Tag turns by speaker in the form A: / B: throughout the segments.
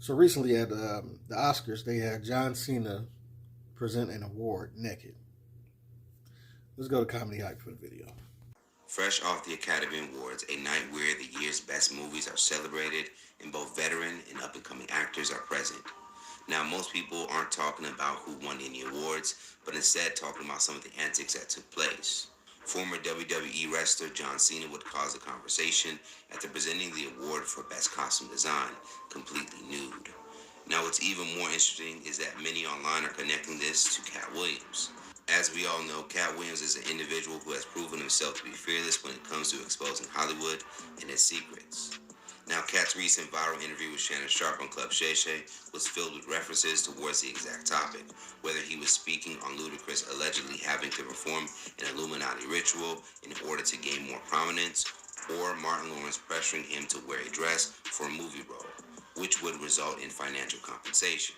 A: So recently at the Oscars, they had John Cena present an award naked. Let's go to Comedy Hype for the video.
B: Fresh off the Academy Awards, a night where the year's best movies are celebrated and both veteran and up-and-coming actors are present. Now, most people aren't talking about who won any awards, but instead talking about some of the antics that took place. Former WWE wrestler John Cena would cause a conversation after presenting the award for Best Costume Design, completely nude. Now, what's even more interesting is that many online are connecting this to Katt Williams. As we all know, Katt Williams is an individual who has proven himself to be fearless when it comes to exposing Hollywood and its secrets. Now, Katt's recent viral interview with Shannon Sharpe on Club Shay Shay was filled with references towards the exact topic, whether he was speaking on Ludacris allegedly having to perform an Illuminati ritual in order to gain more prominence, or Martin Lawrence pressuring him to wear a dress for a movie role, which would result in financial compensation.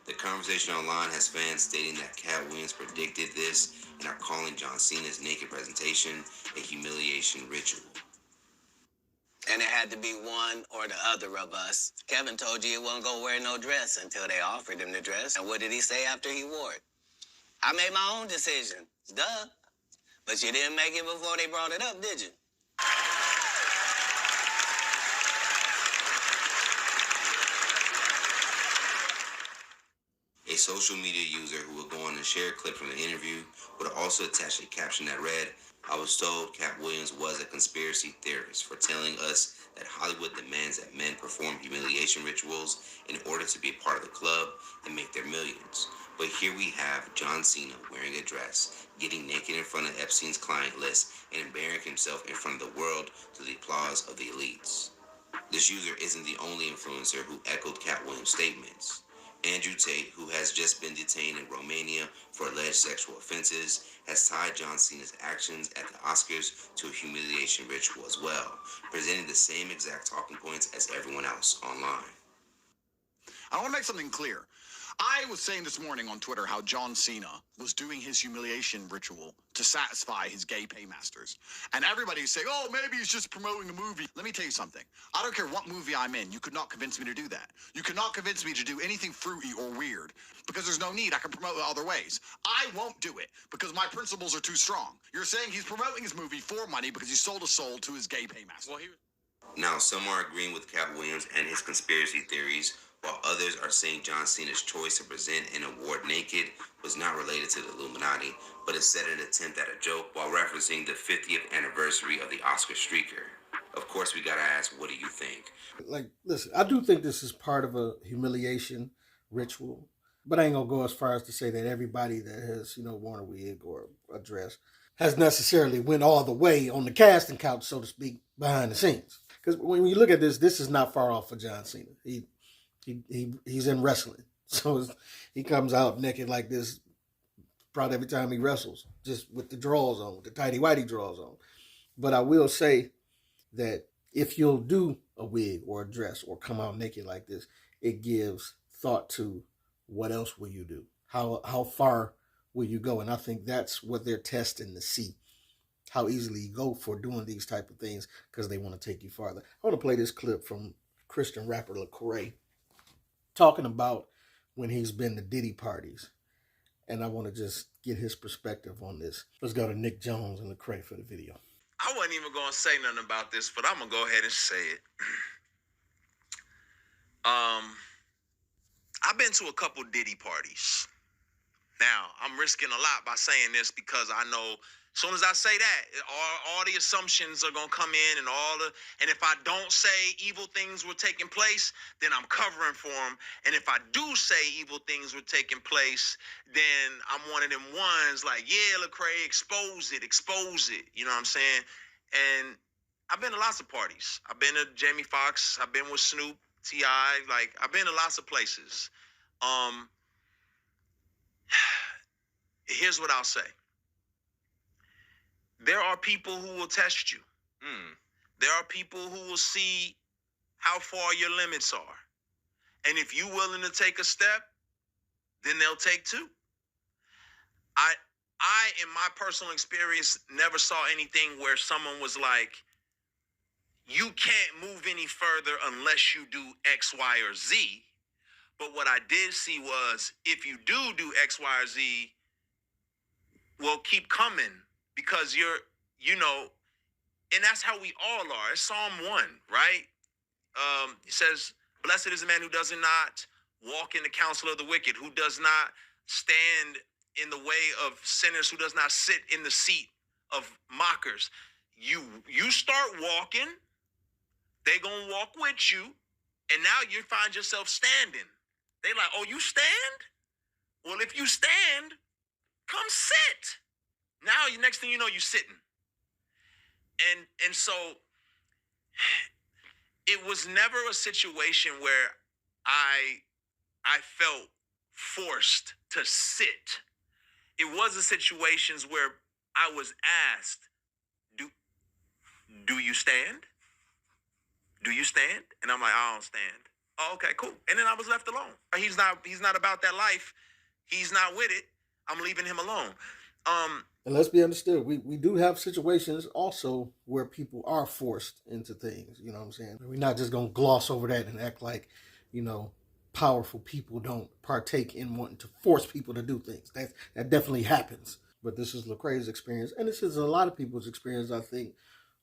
B: The conversation online has fans stating that Katt Williams predicted this and are calling John Cena's naked presentation a humiliation ritual.
C: And it had to be one or the other of us. Kevin told you he wasn't gonna wear no dress until they offered him the dress. And what did he say after he wore it? I made my own decision. Duh. But you didn't make it before they brought it up, did you?
B: A social media user who would go on and share a clip from the interview would also attach a caption that read, "I was told Katt Williams was a conspiracy theorist for telling us that Hollywood demands that men perform humiliation rituals in order to be a part of the club and make their millions. But here we have John Cena wearing a dress, getting naked in front of Epstein's client list, and embarrassing himself in front of the world to the applause of the elites." This user isn't the only influencer who echoed Katt Williams' statements. Andrew Tate, who has just been detained in Romania for alleged sexual offenses, has tied John Cena's actions at the Oscars to a humiliation ritual as well, presenting the same exact talking points as everyone else online.
D: I want to make something clear. I was saying this morning on Twitter how John Cena was doing his humiliation ritual to satisfy his gay paymasters. And everybody's saying, oh, maybe he's just promoting a movie. Let me tell you something. I don't care what movie I'm in. You could not convince me to do that. You could not convince me to do anything fruity or weird because there's no need. I can promote it other ways. I won't do it because my principles are too strong. You're saying he's promoting his movie for money because he sold a soul to his gay paymaster.
B: Now, some are agreeing with Katt Williams and his conspiracy theories, while others are saying John Cena's choice to present an award naked was not related to the Illuminati, but instead an attempt at a joke while referencing the 50th anniversary of the Oscar streaker. Of course, we gotta ask, what do you think?
A: Like, listen, I do think this is part of a humiliation ritual, but I ain't gonna go as far as to say that everybody that has, worn a wig or a dress has necessarily went all the way on the casting couch, so to speak, behind the scenes. Because when you look at this is not far off for John Cena. He's in wrestling, so he comes out naked like this probably every time he wrestles, just with the drawers on, with the tighty whitey drawers on. But I will say that if you'll do a wig or a dress or come out naked like this, it gives thought to what else will you do? How far will you go? And I think that's what they're testing to see how easily you go for doing these type of things because they want to take you farther. I want to play this clip from Christian rapper Lecrae talking about when he's been to Diddy parties. And I want to just get his perspective on this. Let's go to Nick Jones and Lecrae for the video.
E: I wasn't even going to say nothing about this, but I'm going to go ahead and say it. I've been to a couple Diddy parties. Now, I'm risking a lot by saying this because I know as soon as I say that, all the assumptions are going to come in and if I don't say evil things were taking place, then I'm covering for them. And if I do say evil things were taking place, then I'm one of them ones like, yeah, Lecrae, expose it. You know what I'm saying? And I've been to lots of parties. I've been to Jamie Foxx. I've been with Snoop, T.I. Like, I've been to lots of places. Here's what I'll say. There are people who will test you. There are people who will see how far your limits are. And if you're willing to take a step, then they'll take two. I, in my personal experience, never saw anything where someone was like, you can't move any further unless you do X, Y, or Z. But what I did see was, if you do X, Y, or Z, well, keep coming, because you know, and that's how we all are. It's Psalm 1, right? It says, blessed is the man who does not walk in the counsel of the wicked, who does not stand in the way of sinners, who does not sit in the seat of mockers. You start walking, they gonna walk with you, and now you find yourself standing. They like, oh, you stand? Well, if you stand, come sit. Now, next thing you know, you're sitting. And so it was never a situation where I felt forced to sit. It was a situations where I was asked, do you stand? Do you stand? And I'm like, I don't stand. Oh, okay, cool. And then I was left alone. He's not about that life. He's not with it. I'm leaving him alone.
A: And let's be understood, we do have situations also where people are forced into things, you know what I'm saying? We're not just going to gloss over that and act like, you know, powerful people don't partake in wanting to force people to do things. That definitely happens. But this is Lecrae's experience, and this is a lot of people's experience, I think,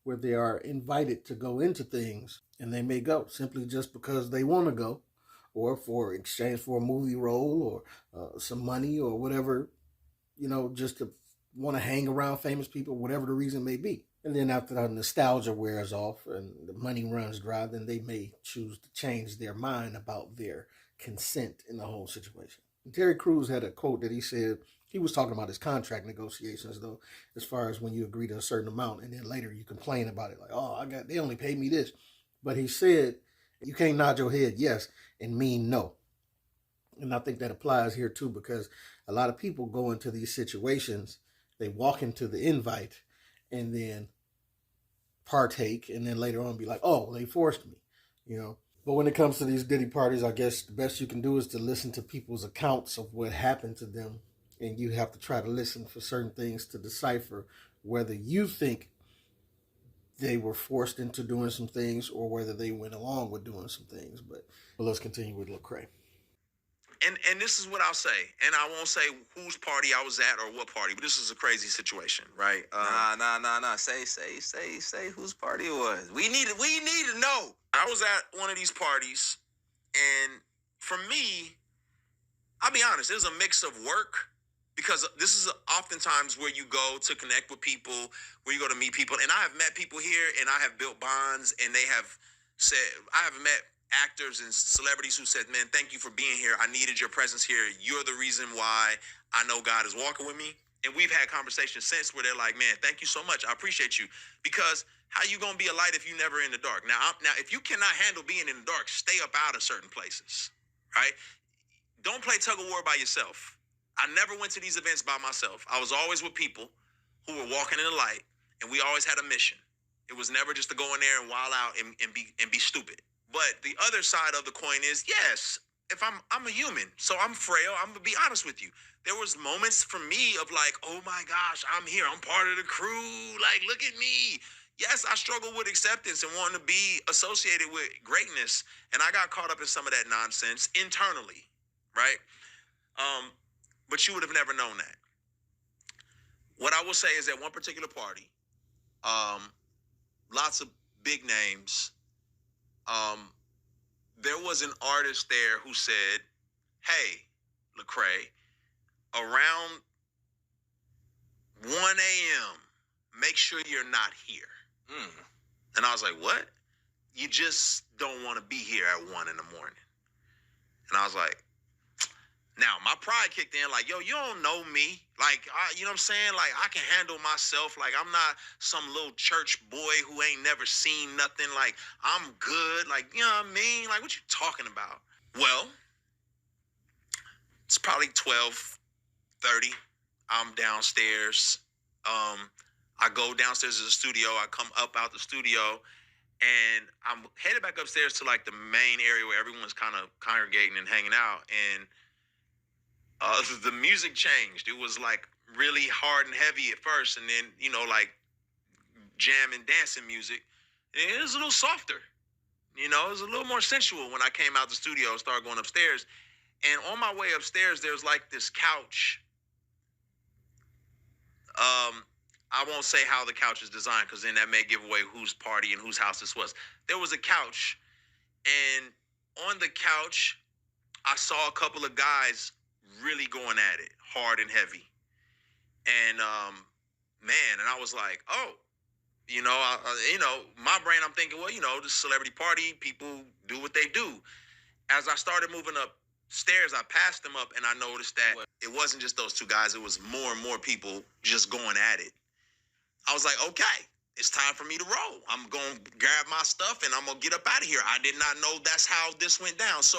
A: where they are invited to go into things, and they may go simply just because they want to go, or for exchange for a movie role, or some money, or whatever, you know, just to want to hang around famous people, whatever the reason may be. And then after the nostalgia wears off and the money runs dry, then they may choose to change their mind about their consent in the whole situation. And Terry Crews had a quote that he said, he was talking about his contract negotiations, though, as far as when you agree to a certain amount and then later you complain about it, like, oh, they only paid me this. But he said, you can't nod your head yes and mean no. And I think that applies here too, because a lot of people go into these situations, they walk into the invite and then partake, and then later on be like, oh, they forced me, you know. But when it comes to these Diddy parties, I guess the best you can do is to listen to people's accounts of what happened to them. And you have to try to listen for certain things to decipher whether you think they were forced into doing some things or whether they went along with doing some things. But let's continue with Lecrae.
E: And this is what I'll say, and I won't say whose party I was at or what party, but this is a crazy situation, right?
C: Nah. Say whose party it was. We need to know.
E: I was at one of these parties, and for me, I'll be honest, it was a mix of work, because this is oftentimes where you go to connect with people, where you go to meet people, and I have met people here, and I have built bonds, and they have said, I have met actors and celebrities who said, man, thank you for being here. I needed your presence here. You're the reason why I know God is walking with me. And we've had conversations since where they're like, man, thank you so much. I appreciate you. Because how you going to be a light if you never in the dark? Now, if you cannot handle being in the dark, stay up out of certain places, right? Don't play tug of war by yourself. I never went to these events by myself. I was always with people who were walking in the light, and we always had a mission. It was never just to go in there and wild out and be stupid. But the other side of the coin is, yes, if I'm a human, so I'm frail. I'm gonna be honest with you. There was moments for me of like, oh my gosh, I'm here. I'm part of the crew. Like, look at me. Yes, I struggle with acceptance and wanting to be associated with greatness. And I got caught up in some of that nonsense internally, right? But you would have never known that. What I will say is that one particular party, lots of big names, there was an artist there who said, hey, Lecrae, around 1 a.m., make sure you're not here. And I was like, what? You just don't want to be here at 1 in the morning. And I was like, now my pride kicked in, like, yo, you don't know me. Like, you know what I'm saying? Like, I can handle myself. Like, I'm not some little church boy who ain't never seen nothing. Like, I'm good. Like, you know what I mean? Like, what you talking about? Well, it's probably 12:30. I'm downstairs. I go downstairs to the studio. I come up out the studio, and I'm headed back upstairs to like the main area where everyone's kind of congregating and hanging out. And the music changed. It was like really hard and heavy at first, and then, you know, like jam and dancing music. And it was a little softer. You know, it was a little more sensual when I came out the studio and started going upstairs. And on my way upstairs, there's like this couch. I won't say how the couch is designed because then that may give away whose party and whose house this was. There was a couch, and on the couch, I saw a couple of guys really going at it, hard and heavy. And man, and I was like, oh, my brain, I'm thinking, well, this celebrity party, people do what they do. As I started moving upstairs, I passed them up, and I noticed that it wasn't just those two guys. It was more and more people just going at it. I was like, okay, it's time for me to roll. I'm going to grab my stuff, and I'm going to get up out of here. I did not know that's how this went down. So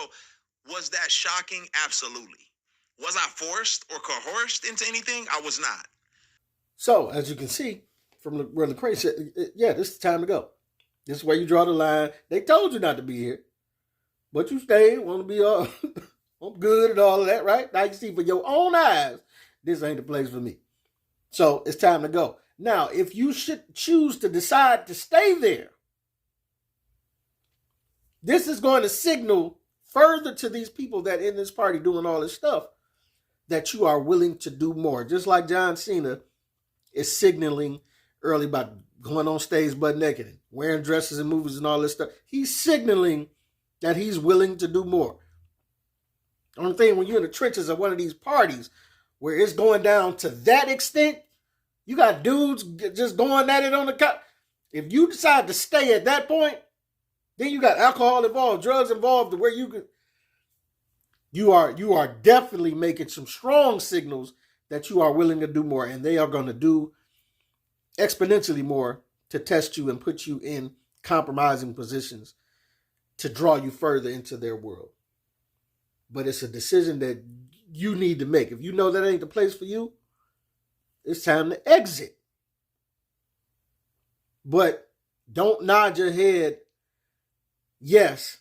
E: was that shocking? Absolutely. Was I forced or coerced into anything? I was not.
A: So, as you can see, from where Lecrae said, yeah, this is the time to go. This is where you draw the line. They told you not to be here, but you stayed, want to be all I'm good and all of that, right? Now you see for your own eyes, this ain't the place for me. So it's time to go. Now, if you should choose to decide to stay there, this is going to signal further to these people that in this party doing all this stuff that you are willing to do more. Just like John Cena is signaling early about going on stage butt naked and wearing dresses in movies and all this stuff. He's signaling that he's willing to do more. Only thing, when you're in the trenches of one of these parties where it's going down to that extent, you got dudes just going at it on the couch. If you decide to stay at that point, then you got alcohol involved, drugs involved, where you are definitely making some strong signals that you are willing to do more, and they are going to do exponentially more to test you and put you in compromising positions to draw you further into their world. But it's a decision that you need to make. If you know that ain't the place for you, it's time to exit. But don't nod your head yes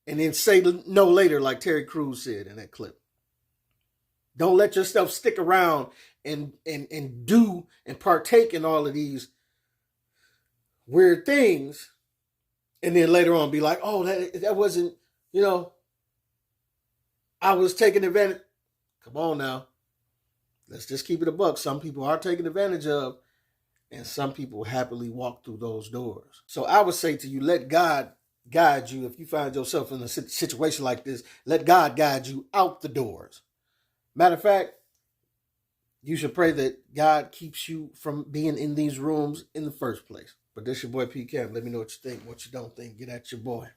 A: and then say no later like Terry Crews said in that clip. Don't let yourself stick around and do and partake in all of these weird things and then later on be like, oh, that wasn't, I was taking advantage. Come on now. Let's just keep it a buck. Some people are taken advantage of, and some people happily walk through those doors. So I would say to you, let God guide you. If you find yourself in a situation like this, let God guide you out the doors. Matter of fact, you should pray that God keeps you from being in these rooms in the first place. But this your boy P. Cam. Let me know what you think, what you don't think. Get at your boy.